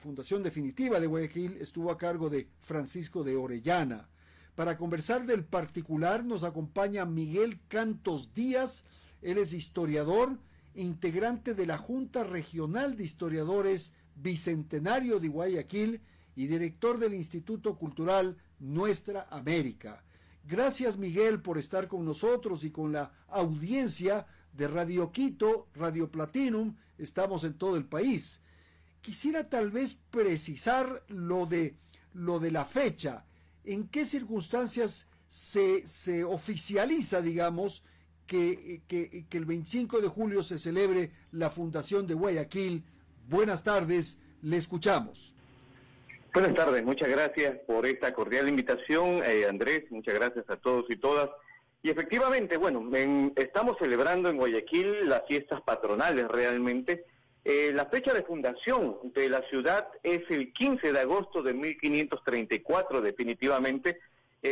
fundación definitiva de Guayaquil estuvo a cargo de Francisco de Orellana. Para conversar del particular nos acompaña Miguel Cantos Díaz. Él es historiador, integrante de la Junta Regional de Historiadores Bicentenario de Guayaquil y director del Instituto Cultural Nuestra América. Gracias, Miguel, por estar con nosotros y con la audiencia de Radio Quito, Radio Platinum. Estamos en todo el país. Quisiera tal vez precisar lo de la fecha. ¿En qué circunstancias se oficializa, digamos, que el 25 de julio se celebre la fundación de Guayaquil? Buenas tardes, le escuchamos. Buenas tardes, muchas gracias por esta cordial invitación, Andrés, muchas gracias a todos y todas. Y efectivamente, bueno, estamos celebrando en Guayaquil las fiestas patronales realmente. La fecha de fundación de la ciudad es el 15 de agosto de 1534, definitivamente,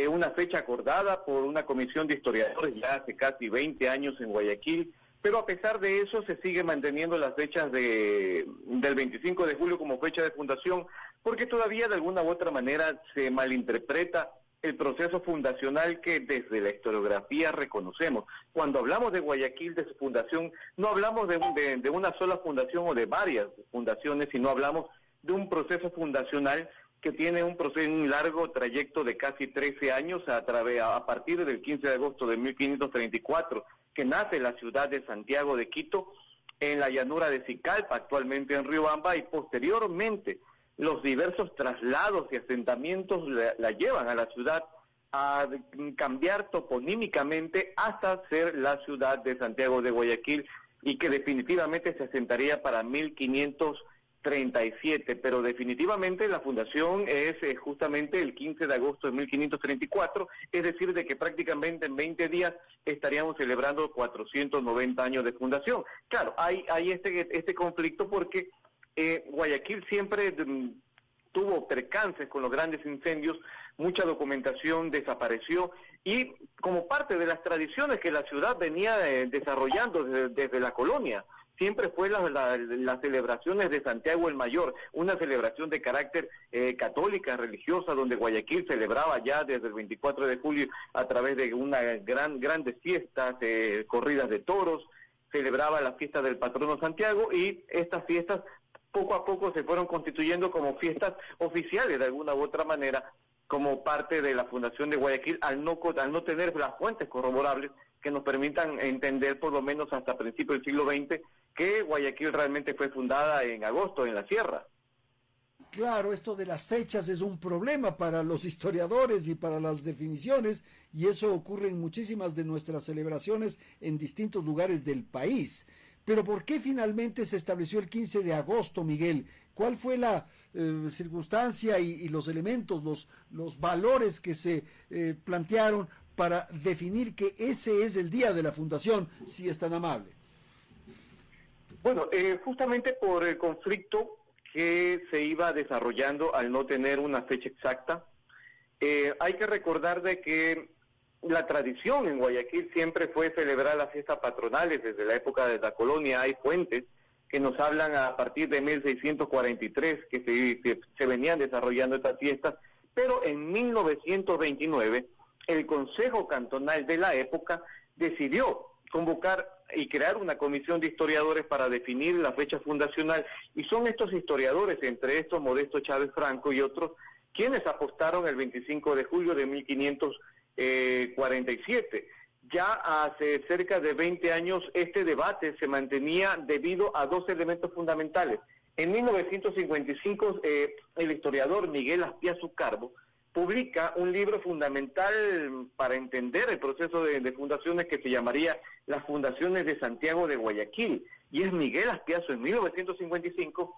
una fecha acordada por una comisión de historiadores ya hace casi 20 años en Guayaquil, pero a pesar de eso se sigue manteniendo las fechas del 25 de julio como fecha de fundación, porque todavía de alguna u otra manera se malinterpreta el proceso fundacional que desde la historiografía reconocemos. Cuando hablamos de Guayaquil, de su fundación, no hablamos de una sola fundación o de varias fundaciones, sino hablamos de un proceso fundacional que tiene un largo trayecto de casi 13 años a partir del 15 de agosto de 1534, que nace la ciudad de Santiago de Quito, en la llanura de Sicalpa, actualmente en Riobamba, y posteriormente los diversos traslados y asentamientos la llevan a la ciudad a cambiar toponímicamente hasta ser la ciudad de Santiago de Guayaquil, y que definitivamente se asentaría para 1537, pero definitivamente la fundación es justamente el 15 de agosto de 1534, es decir, de que prácticamente en 20 días estaríamos celebrando 490 años de fundación. Claro, hay este conflicto porque Guayaquil siempre tuvo percances con los grandes incendios, mucha documentación desapareció, y como parte de las tradiciones que la ciudad venía desarrollando desde la colonia, siempre fue las celebraciones de Santiago el Mayor, una celebración de carácter católica, religiosa, donde Guayaquil celebraba ya desde el 24 de julio a través de grandes fiestas, corridas de toros, celebraba la fiesta del patrono Santiago, y estas fiestas poco a poco se fueron constituyendo como fiestas oficiales de alguna u otra manera, como parte de la fundación de Guayaquil, al no tener las fuentes corroborables que nos permitan entender por lo menos hasta principios del siglo XX que Guayaquil realmente fue fundada en agosto en la sierra. Claro, esto de las fechas es un problema para los historiadores y para las definiciones, y eso ocurre en muchísimas de nuestras celebraciones en distintos lugares del país. Pero ¿por qué finalmente se estableció el 15 de agosto, Miguel? ¿Cuál fue la circunstancia y los elementos, los valores que se plantearon para definir que ese es el día de la fundación, si es tan amable? Bueno, justamente por el conflicto que se iba desarrollando al no tener una fecha exacta, hay que recordar de que la tradición en Guayaquil siempre fue celebrar las fiestas patronales desde la época de la colonia. Hay fuentes que nos hablan a partir de 1643 que se venían desarrollando estas fiestas, pero en 1929 el Consejo Cantonal de la época decidió convocar y crear una comisión de historiadores para definir la fecha fundacional, y son estos historiadores, entre estos Modesto Chávez Franco y otros, quienes apostaron el 25 de julio de 1547. Ya hace cerca de 20 años este debate se mantenía debido a dos elementos fundamentales. En 1955 el historiador Miguel Aspiazu Carbo publica un libro fundamental para entender el proceso de fundaciones que se llamaría Las Fundaciones de Santiago de Guayaquil, y es Miguel Aspiazu en 1955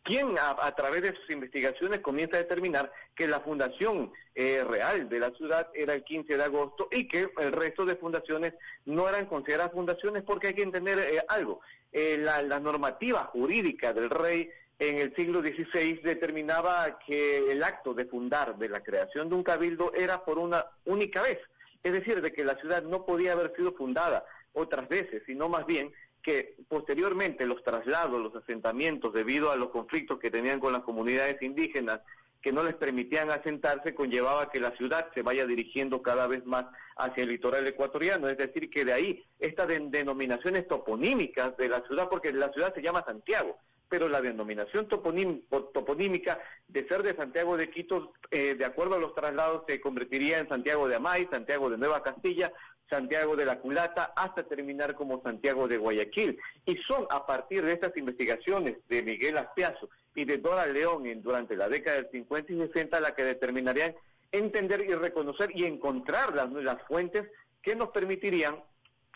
quien a través de sus investigaciones comienza a determinar que la fundación real de la ciudad era el 15 de agosto y que el resto de fundaciones no eran consideradas fundaciones, porque hay que entender algo. La normativa jurídica del rey en el siglo XVI determinaba que el acto de fundar, de la creación de un cabildo, era por una única vez. Es decir, de que la ciudad no podía haber sido fundada otras veces, sino más bien que posteriormente los traslados, los asentamientos, debido a los conflictos que tenían con las comunidades indígenas, que no les permitían asentarse, conllevaba que la ciudad se vaya dirigiendo cada vez más hacia el litoral ecuatoriano, es decir, que de ahí estas denominaciones toponímicas de la ciudad, porque la ciudad se llama Santiago, pero la denominación toponímica de ser de Santiago de Quito, de acuerdo a los traslados, se convertiría en Santiago de Amay, Santiago de Nueva Castilla, Santiago de la Culata, hasta terminar como Santiago de Guayaquil. Y son a partir de estas investigaciones de Miguel Aspiazo y de Dora León durante la década del 50 y 60 la que determinarían entender y reconocer y encontrar las fuentes que nos permitirían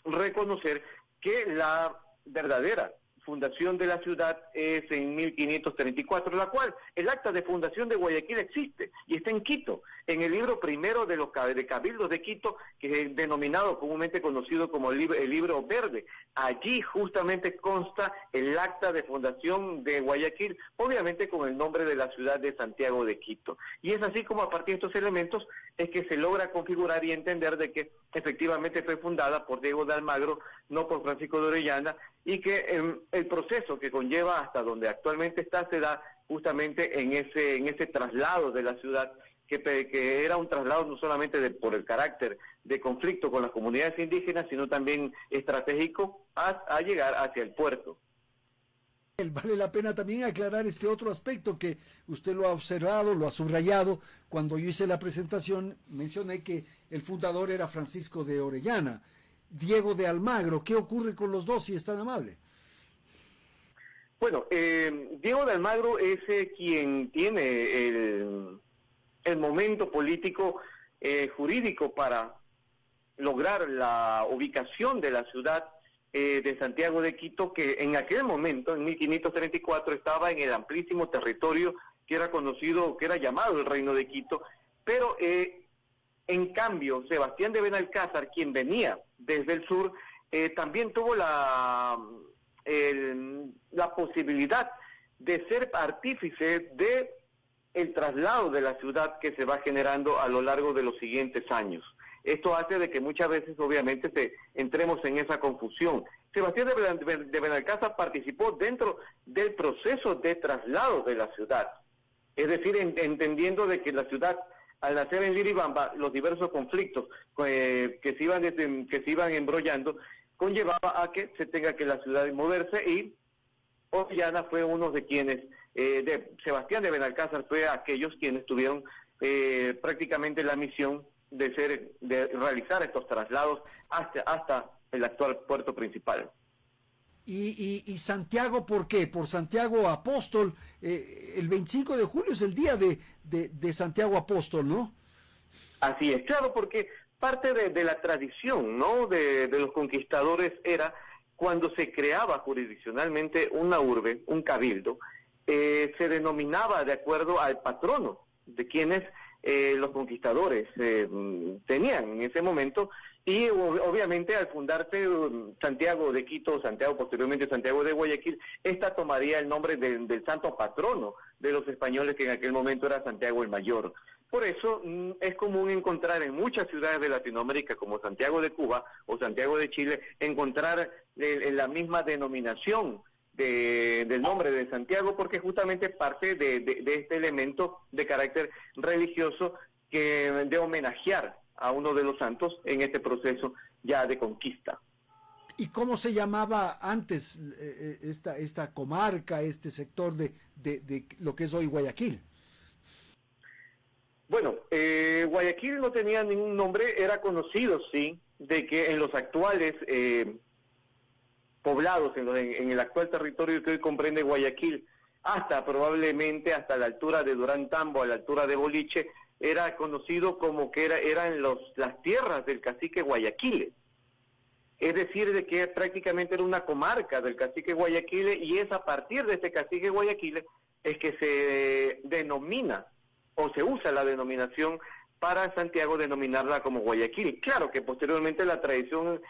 reconocer que la verdadera fundación de la ciudad es en 1534, la cual el acta de fundación de Guayaquil existe y está en Quito, en el libro primero de los de Cabildos de Quito, que es denominado comúnmente conocido como el libro verde. Allí justamente consta el acta de fundación de Guayaquil, obviamente con el nombre de la ciudad de Santiago de Quito. Y es así como a partir de estos elementos es que se logra configurar y entender de que efectivamente fue fundada por Diego de Almagro, no por Francisco de Orellana, y que el proceso que conlleva hasta donde actualmente está se da justamente en ese traslado de la ciudad, que era un traslado no solamente por el carácter de conflicto con las comunidades indígenas, sino también estratégico a llegar hacia el puerto. Vale la pena también aclarar este otro aspecto que usted lo ha observado, lo ha subrayado. Cuando yo hice la presentación mencioné que el fundador era Francisco de Orellana. Diego de Almagro, ¿qué ocurre con los dos si es tan amable? Bueno, Diego de Almagro es quien tiene el momento político jurídico para lograr la ubicación de la ciudad de Santiago de Quito, que en aquel momento, en 1534, estaba en el amplísimo territorio que era conocido, que era llamado el Reino de Quito, pero en cambio, Sebastián de Benalcázar, quien venía desde el sur, también tuvo la posibilidad de ser artífice de el traslado de la ciudad que se va generando a lo largo de los siguientes años. Esto hace de que muchas veces, obviamente, entremos en esa confusión. Sebastián de Benalcázar participó dentro del proceso de traslado de la ciudad, es decir, entendiendo de que la ciudad, al nacer en Liribamba, los diversos conflictos que se iban embrollando, conllevaba a que se tenga que la ciudad moverse, y Orellana fue uno de quienes, Sebastián de Benalcázar fue aquellos quienes tuvieron prácticamente la misión de realizar estos traslados hasta el actual puerto principal. ¿Y Santiago por qué? Por Santiago Apóstol. El 25 de julio es el día de Santiago Apóstol, ¿no? Así es, claro, porque parte de la tradición, ¿no?, de los conquistadores era cuando se creaba jurisdiccionalmente una urbe, un cabildo, se denominaba de acuerdo al patrono de quienes los conquistadores tenían en ese momento, y obviamente al fundarse Santiago de Quito, Santiago posteriormente Santiago de Guayaquil, esta tomaría el nombre del santo patrono de los españoles, que en aquel momento era Santiago el Mayor. Por eso es común encontrar en muchas ciudades de Latinoamérica, como Santiago de Cuba o Santiago de Chile, encontrar la misma denominación del nombre de Santiago, porque justamente parte de este elemento de carácter religioso de homenajear a uno de los santos en este proceso ya de conquista. ¿Y cómo se llamaba antes esta comarca, este sector de lo que es hoy Guayaquil? Bueno, Guayaquil no tenía ningún nombre, era conocido, sí, de que en los actuales poblados, en el actual territorio que hoy comprende Guayaquil, probablemente hasta la altura de Durán Tambo, a la altura de Boliche, era conocido como que eran las tierras del cacique Guayaquile. Es decir, de que prácticamente era una comarca del cacique Guayaquile, y es a partir de este cacique Guayaquile es que se denomina o se usa la denominación para Santiago, denominarla como Guayaquil. Claro que posteriormente la tradición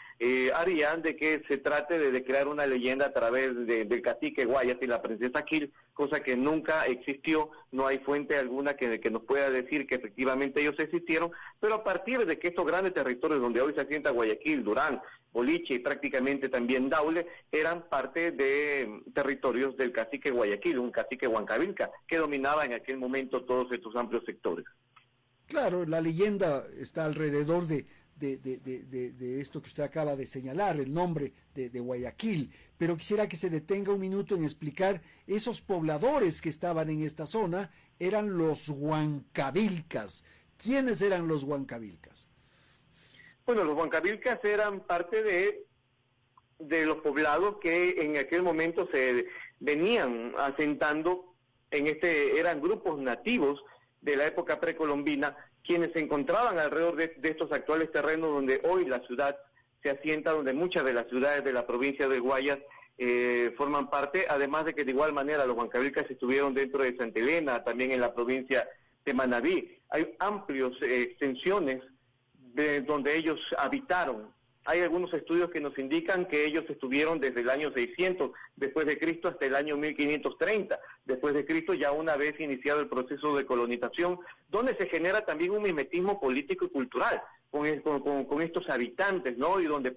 haría de que se trate de crear una leyenda a través del cacique Guayas y la princesa Quil, cosa que nunca existió. No hay fuente alguna que nos pueda decir que efectivamente ellos existieron, pero a partir de que estos grandes territorios donde hoy se asienta Guayaquil, Durán, Boliche y prácticamente también Daule, eran parte de territorios del cacique Guayaquil, un cacique Huancavilca, que dominaba en aquel momento todos estos amplios sectores. Claro, la leyenda está alrededor de esto que usted acaba de señalar, el nombre de Guayaquil, pero quisiera que se detenga un minuto en explicar esos pobladores que estaban en esta zona, eran los huancavilcas. ¿Quiénes eran los huancavilcas? Bueno, los huancavilcas eran parte de los poblados que en aquel momento se venían asentando eran grupos nativos de la época precolombina, quienes se encontraban alrededor de estos actuales terrenos donde hoy la ciudad se asienta, donde muchas de las ciudades de la provincia de Guayas forman parte, además de que de igual manera los huancavilcas estuvieron dentro de Santa Elena, también en la provincia de Manabí. Hay amplias extensiones donde ellos habitaron. Hay algunos estudios que nos indican que ellos estuvieron desde el año 600 después de Cristo hasta el año 1530 después de Cristo, ya una vez iniciado el proceso de colonización, donde se genera también un mimetismo político y cultural con estos habitantes, ¿no? Y donde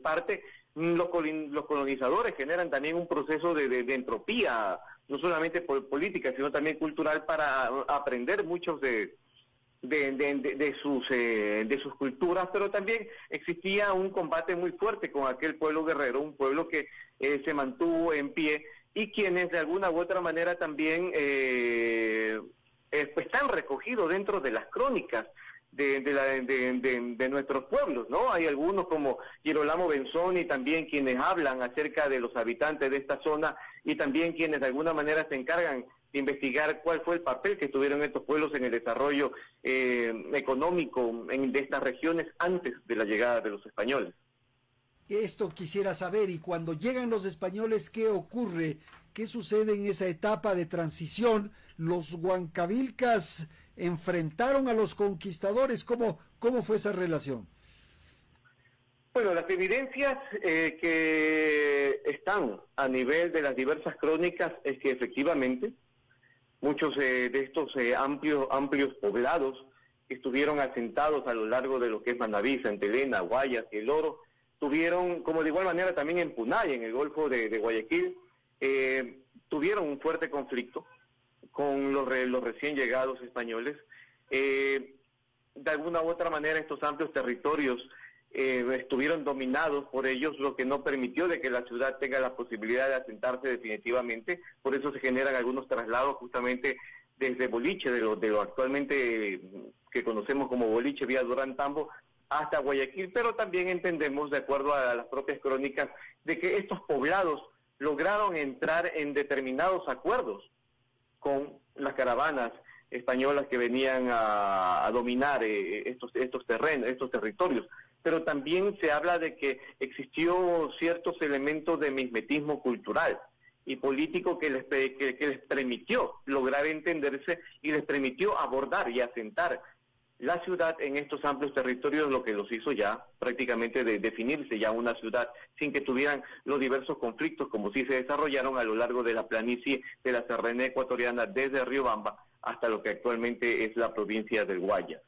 los colonizadores generan también un proceso de entropía, no solamente política, sino también cultural, para aprender muchos de sus culturas, pero también existía un combate muy fuerte con aquel pueblo guerrero, un pueblo que se mantuvo en pie y quienes de alguna u otra manera también están recogidos dentro de las crónicas de nuestros pueblos, ¿no? Hay algunos como Girolamo Benzoni también quienes hablan acerca de los habitantes de esta zona y también quienes de alguna manera se encargan de investigar cuál fue el papel que tuvieron estos pueblos en el desarrollo económico de estas regiones antes de la llegada de los españoles. Esto quisiera saber, y cuando llegan los españoles, ¿qué ocurre? ¿Qué sucede en esa etapa de transición? ¿Los huancavilcas enfrentaron a los conquistadores? ¿Cómo fue esa relación? Bueno, las evidencias que están a nivel de las diversas crónicas es que efectivamente muchos de estos amplios poblados que estuvieron asentados a lo largo de lo que es Manabí, Santa Elena, Guayas y El Oro, tuvieron, como de igual manera también en Punay, en el Golfo de Guayaquil, tuvieron un fuerte conflicto con los recién llegados españoles. De alguna u otra manera estos amplios territorios estuvieron dominados por ellos, lo que no permitió de que la ciudad tenga la posibilidad de asentarse definitivamente. Por eso se generan algunos traslados justamente desde Boliche, de lo actualmente que conocemos como Boliche, vía Durán Tambo, hasta Guayaquil, pero también entendemos, de acuerdo a las propias crónicas, de que estos poblados lograron entrar en determinados acuerdos con las caravanas españolas que venían a dominar estos terrenos, estos territorios. Pero también se habla de que existió ciertos elementos de mimetismo cultural y político que les permitió lograr entenderse y les permitió abordar y asentar la ciudad en estos amplios territorios, lo que los hizo ya prácticamente de definirse ya una ciudad sin que tuvieran los diversos conflictos como sí se desarrollaron a lo largo de la planicie de la Serranía ecuatoriana desde Riobamba hasta lo que actualmente es la provincia del Guayas.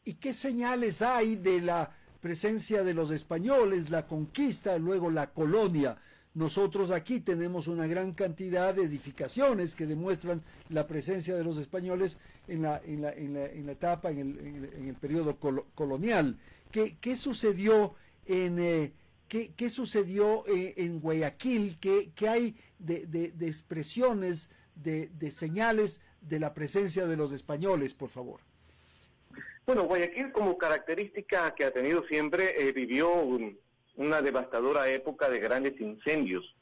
¿Y qué señales hay de la presencia de los españoles, la conquista, luego la colonia? Nosotros aquí tenemos una gran cantidad de edificaciones que demuestran la presencia de los españoles en la etapa, en el periodo colonial. ¿Qué sucedió qué sucedió en Guayaquil? ¿Qué hay de expresiones, de señales de la presencia de los españoles, por favor? Bueno, Guayaquil, como característica que ha tenido siempre, vivió una devastadora época de grandes incendios,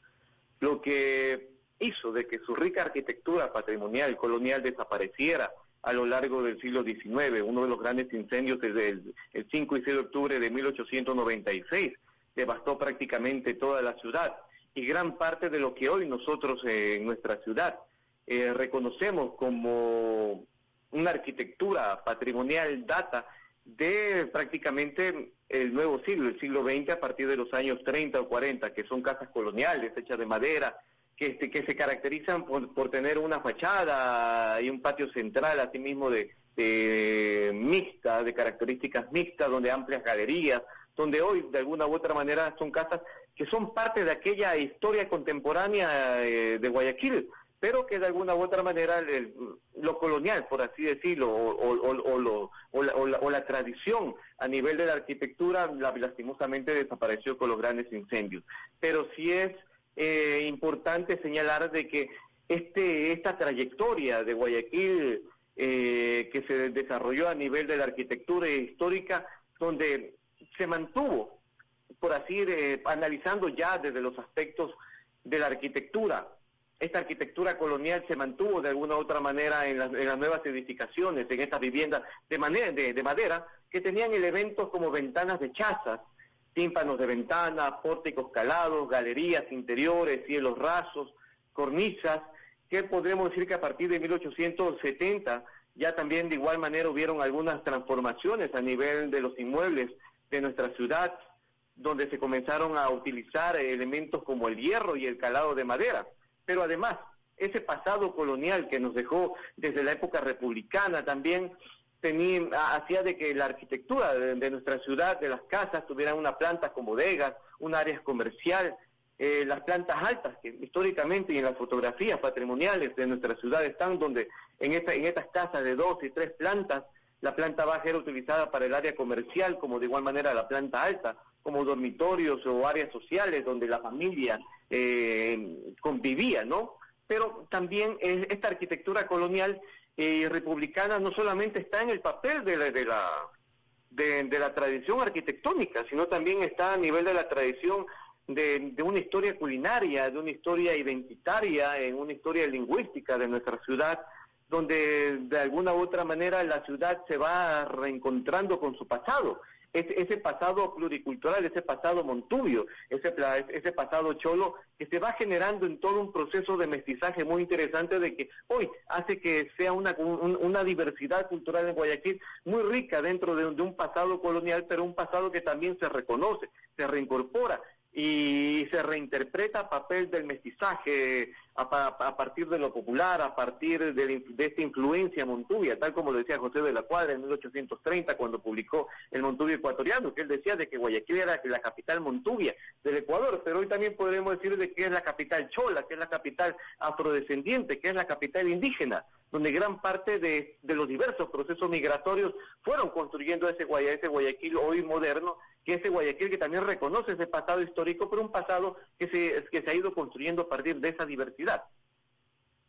lo que hizo de que su rica arquitectura patrimonial colonial desapareciera a lo largo del siglo XIX. Uno de los grandes incendios desde el 5 y 6 de octubre de 1896 devastó prácticamente toda la ciudad y gran parte de lo que hoy nosotros en nuestra ciudad reconocemos como una arquitectura patrimonial data de prácticamente el nuevo siglo, el siglo XX, a partir de los años 30 o 40, que son casas coloniales hechas de madera, que se caracterizan por tener una fachada y un patio central, asimismo de mixta, de características mixtas, donde amplias galerías, donde hoy de alguna u otra manera son casas que son parte de aquella historia contemporánea de Guayaquil, pero que de alguna u otra manera lo colonial, por así decirlo, o la tradición a nivel de la arquitectura, lastimosamente desapareció con los grandes incendios. Pero sí es importante señalar de que esta trayectoria de Guayaquil que se desarrolló a nivel de la arquitectura histórica, donde se mantuvo, por así analizando ya desde los aspectos de la arquitectura, esta arquitectura colonial se mantuvo de alguna u otra manera en las nuevas edificaciones, en estas viviendas de madera, que tenían elementos como ventanas de chazas, tímpanos de ventanas, pórticos calados, galerías interiores, cielos rasos, cornisas, que podremos decir que a partir de 1870 ya también de igual manera hubieron algunas transformaciones a nivel de los inmuebles de nuestra ciudad, donde se comenzaron a utilizar elementos como el hierro y el calado de madera. Pero además, ese pasado colonial que nos dejó desde la época republicana también hacía de que la arquitectura de nuestra ciudad, de las casas, tuvieran una planta con bodegas, un área comercial, las plantas altas, que históricamente y en las fotografías patrimoniales de nuestra ciudad están, donde en estas casas de 2 y 3 plantas, la planta baja era utilizada para el área comercial, como de igual manera la planta alta, como dormitorios o áreas sociales donde la familia convivía, ¿no? Pero también esta arquitectura colonial republicana no solamente está en el papel de la tradición arquitectónica, sino también está a nivel de la tradición de una historia culinaria, de una historia identitaria, en una historia lingüística de nuestra ciudad, donde de alguna u otra manera la ciudad se va reencontrando con su pasado, ese pasado pluricultural, ese pasado montubio, ese pasado cholo, que se va generando en todo un proceso de mestizaje muy interesante, de que hoy hace que sea una diversidad cultural en Guayaquil muy rica dentro de un pasado colonial, pero un pasado que también se reconoce, se reincorpora y se reinterpreta a papel del mestizaje, a partir de lo popular, a partir de esta influencia montubia, tal como lo decía José de la Cuadra en 1830, cuando publicó el Montubio Ecuatoriano, que él decía de que Guayaquil era la capital montubia del Ecuador, pero hoy también podremos decir de que es la capital chola, que es la capital afrodescendiente, que es la capital indígena, donde gran parte de los diversos procesos migratorios fueron construyendo ese Guayaquil hoy moderno, que ese Guayaquil que también reconoce ese pasado histórico, pero un pasado que se ha ido construyendo a partir de esa diversidad.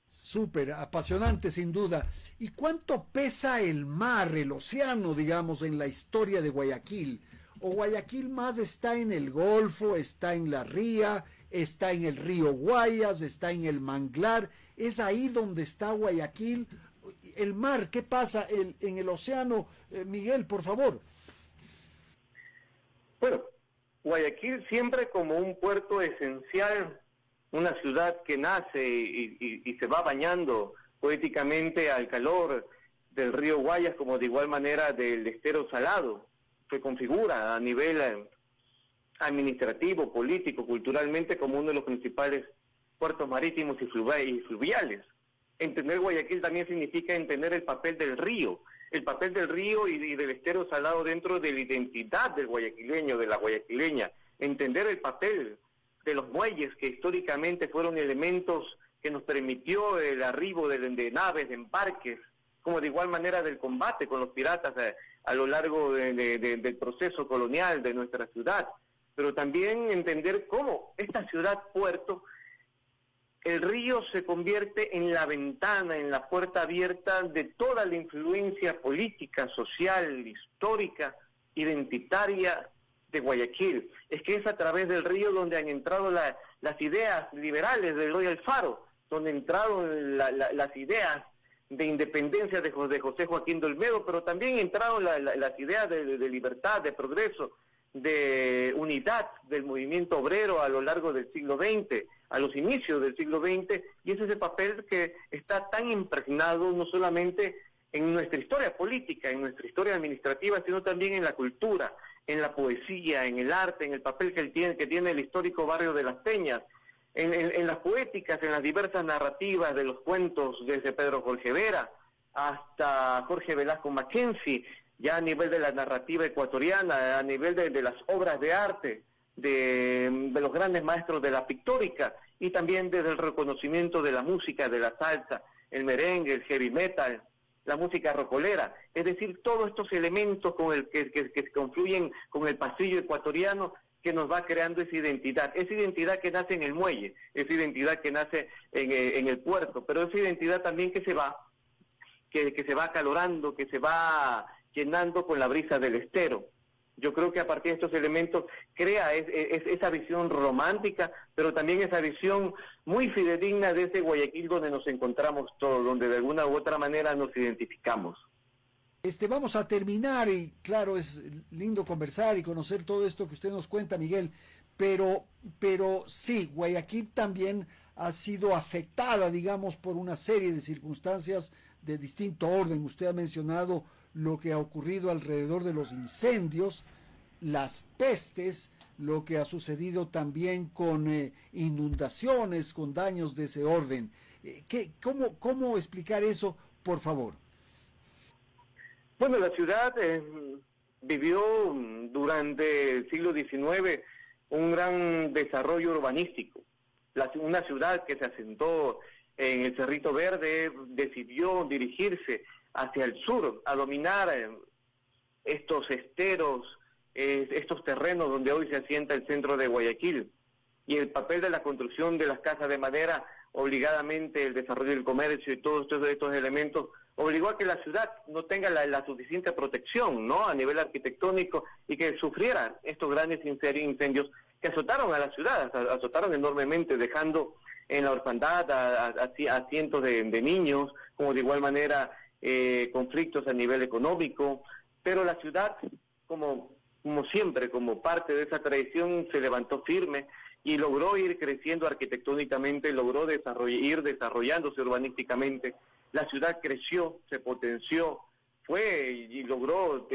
Súper, apasionante sin duda. ¿Y cuánto pesa el mar, el océano, digamos, en la historia de Guayaquil? ¿O Guayaquil más está en el Golfo, está en la ría, está en el río Guayas, está en el manglar? ¿Es ahí donde está Guayaquil? El mar, ¿qué pasa en el océano? Miguel, por favor. Bueno, Guayaquil siempre como un puerto esencial, una ciudad que nace y se va bañando poéticamente al calor del río Guayas, como de igual manera del estero Salado, se configura a nivel administrativo, político, culturalmente como uno de los principales puertos marítimos y fluviales. Entender Guayaquil también significa entender el papel del río y del estero Salado dentro de la identidad del guayaquileño, de la guayaquileña, entender el papel de los muelles que históricamente fueron elementos que nos permitió el arribo de naves, de embarques, como de igual manera del combate con los piratas a lo largo del proceso colonial de nuestra ciudad, pero también entender cómo esta ciudad-puerto, el río se convierte en la ventana, en la puerta abierta de toda la influencia política, social, histórica, identitaria de Guayaquil. Es que es a través del río donde han entrado las ideas liberales de Eloy Alfaro, donde entraron las ideas de independencia de José Joaquín de Olmedo, pero también entraron las ideas de libertad, de progreso, de unidad del movimiento obrero a lo largo del siglo XX, a los inicios del siglo XX, y ese es el papel que está tan impregnado no solamente en nuestra historia política, en nuestra historia administrativa, sino también en la cultura, en la poesía, en el arte, en el papel que tiene el histórico barrio de Las Peñas, en las poéticas, en las diversas narrativas de los cuentos, desde Pedro Jorge Vera hasta Jorge Velasco Mackenzie, ya a nivel de la narrativa ecuatoriana, a nivel de las obras de arte, de los grandes maestros de la pictórica, y también desde el reconocimiento de la música, de la salsa, el merengue, el heavy metal, la música rocolera, es decir, todos estos elementos con el que confluyen con el pasillo ecuatoriano, que nos va creando esa identidad que nace en el muelle, esa identidad que nace en el puerto, pero esa identidad también que se va acalorando, que se va llenando con la brisa del estero. Yo creo que a partir de estos elementos crea esa visión romántica, pero también esa visión muy fidedigna de ese Guayaquil donde nos encontramos todos, donde de alguna u otra manera nos identificamos. Vamos a terminar y claro, es lindo conversar y conocer todo esto que usted nos cuenta, Miguel, pero sí, Guayaquil también ha sido afectada, digamos, por una serie de circunstancias de distinto orden. Usted ha mencionado lo que ha ocurrido alrededor de los incendios, las pestes, lo que ha sucedido también con inundaciones, con daños de ese orden. ¿Cómo explicar eso, por favor? Bueno, la ciudad vivió durante el siglo XIX un gran desarrollo urbanístico. Una ciudad que se asentó en el Cerrito Verde decidió dirigirse hacia el sur, a dominar estos esteros, estos terrenos donde hoy se asienta el centro de Guayaquil. Y el papel de la construcción de las casas de madera, obligadamente el desarrollo del comercio y todos estos elementos, obligó a que la ciudad no tenga la suficiente protección, ¿no?, a nivel arquitectónico, y que sufriera estos grandes incendios que azotaron a la ciudad, azotaron enormemente, dejando en la orfandad a cientos de niños, como de igual manera conflictos a nivel económico, pero la ciudad, como siempre, como parte de esa tradición, se levantó firme y logró ir creciendo arquitectónicamente, logró ir desarrollándose urbanísticamente. La ciudad creció, se potenció, y logró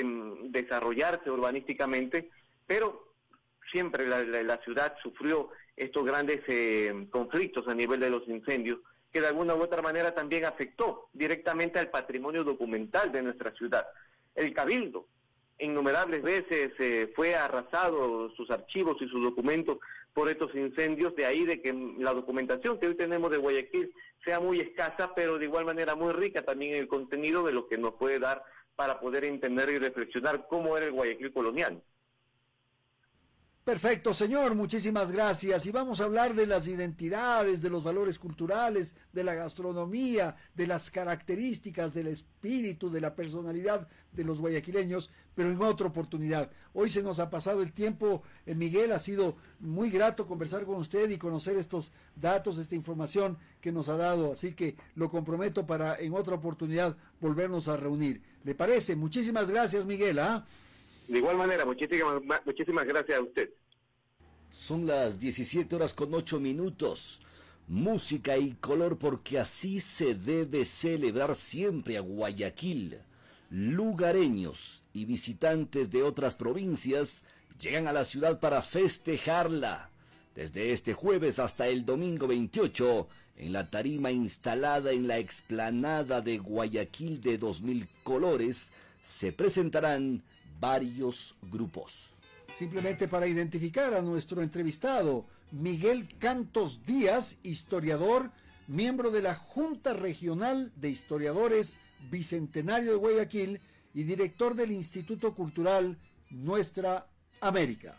desarrollarse urbanísticamente, pero siempre la ciudad sufrió estos grandes conflictos a nivel de los incendios, que de alguna u otra manera también afectó directamente al patrimonio documental de nuestra ciudad. El Cabildo, innumerables veces fue arrasado sus archivos y sus documentos por estos incendios, de ahí de que la documentación que hoy tenemos de Guayaquil sea muy escasa, pero de igual manera muy rica también en el contenido de lo que nos puede dar para poder entender y reflexionar cómo era el Guayaquil colonial. Perfecto, señor, muchísimas gracias. Y vamos a hablar de las identidades, de los valores culturales, de la gastronomía, de las características, del espíritu, de la personalidad de los guayaquileños, pero en otra oportunidad. Hoy se nos ha pasado el tiempo, Miguel, ha sido muy grato conversar con usted y conocer estos datos, esta información que nos ha dado, así que lo comprometo para en otra oportunidad volvernos a reunir. ¿Le parece? Muchísimas gracias, Miguel, ¿ah? De igual manera, muchísimas gracias a usted. Son las 17:08. Música y color, porque así se debe celebrar siempre a Guayaquil. Lugareños y visitantes de otras provincias llegan a la ciudad para festejarla. Desde este jueves hasta el domingo 28, en la tarima instalada en la explanada de Guayaquil de 2000 colores, se presentarán varios grupos. Simplemente para identificar a nuestro entrevistado, Miguel Cantos Díaz, historiador, miembro de la Junta Regional de Historiadores Bicentenario de Guayaquil y director del Instituto Cultural Nuestra América.